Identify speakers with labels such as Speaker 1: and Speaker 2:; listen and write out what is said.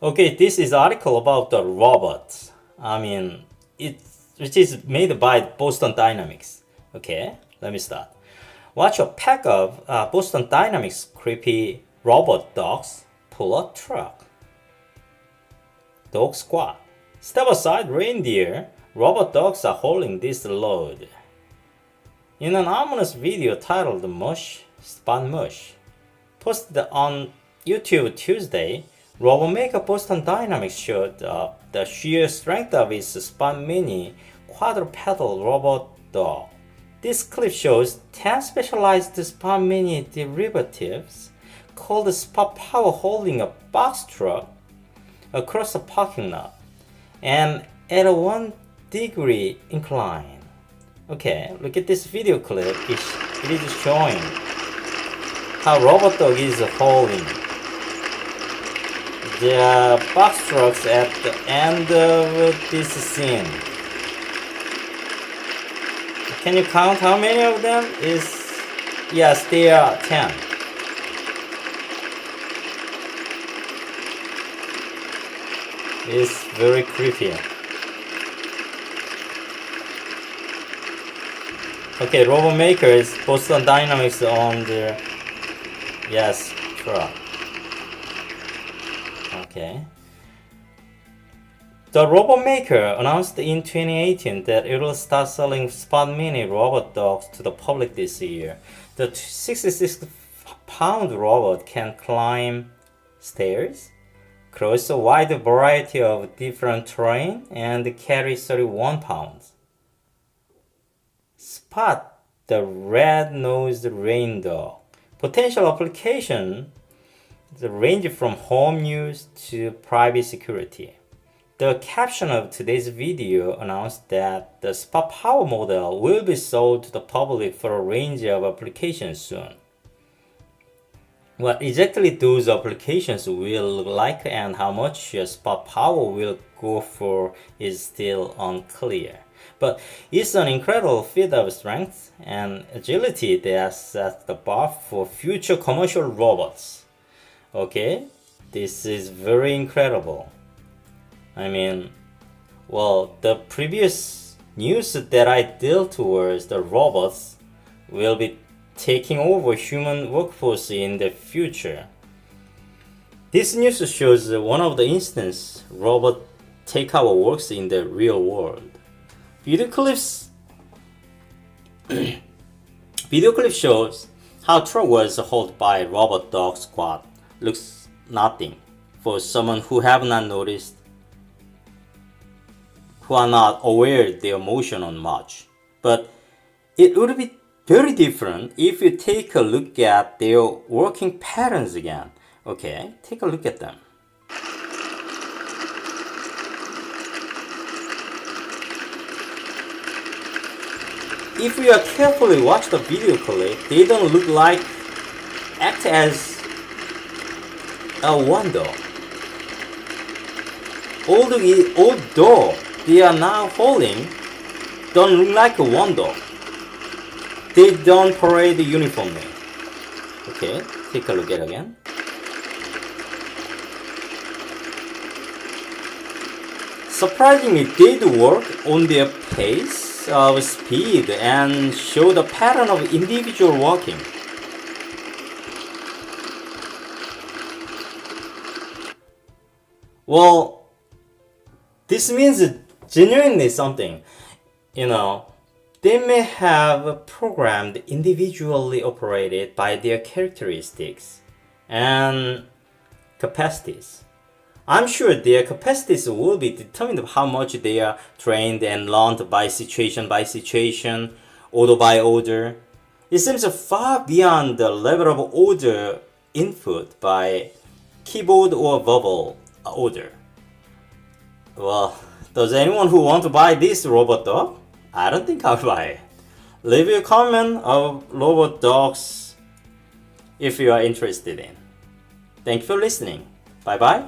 Speaker 1: Okay, this is article about the robot. Which is made by Boston Dynamics. Okay, let me start. Watch a pack of Boston Dynamics creepy robot dogs pull a truck. Dog squad. Step aside, reindeer. Robot dogs are hauling this load. In an ominous video titled Mush, Spot Mush, posted on YouTube Tuesday, RoboMaker Boston Dynamics showed the sheer strength of its Spot Mini quadrupedal robot dog. This clip shows 10 specialized Spot Mini derivatives called Spot Power holding a box truck across a parking lot and at a 1-degree incline. Okay, look at this video clip. It is showing how robot dog is holding the box trucks at the end of this scene. Can you count how many of them? Yes, there are 10. It's very creepy. Okay, RoboMaker is Boston Dynamics on the truck. Okay. The RoboMaker announced in 2018 that it will start selling Spot Mini robot dogs to the public this year. The 66-pound robot can climb stairs, cross a wide variety of different terrain, and carry 31 pounds. Spot, the red-nosed rain dog. Potential application range from home use to private security. The caption of today's video announced that the Spot Power model will be sold to the public for a range of applications soon. What exactly those applications will look like and how much Spot Power will go for is still unclear. But it's an incredible feat of strength and agility that sets the bar for future commercial robots. Okay, this is very incredible. The previous news that I dealt towards the robots will be taking over human workforce in the future. This news shows one of the instances robot take our works in the real world. Video clip shows how truck was hauled by robot dog squad. Looks nothing for someone who have not noticed, who are not aware their motion on much. But it would be very different if you take a look at their working patterns again. Okay, take a look at them. If you carefully watch the video clip, they don't act as a one dog. Although they are now holding, don't look like a one dog. They don't parade uniformly. Okay, take a look at it again. Surprisingly, they do work on their pace of speed and show the pattern of individual walking. Well, this means genuinely something. They may have programmed individually operated by their characteristics and capacities. I'm sure their capacities will be determined by how much they are trained and learned by situation, order by order. It seems far beyond the level of order input by keyboard or verbal order. Well, does anyone who want to buy this robot dog? I don't think I'll buy it. Leave your comment of robot dogs if you are interested in. Thank you for listening. Bye bye.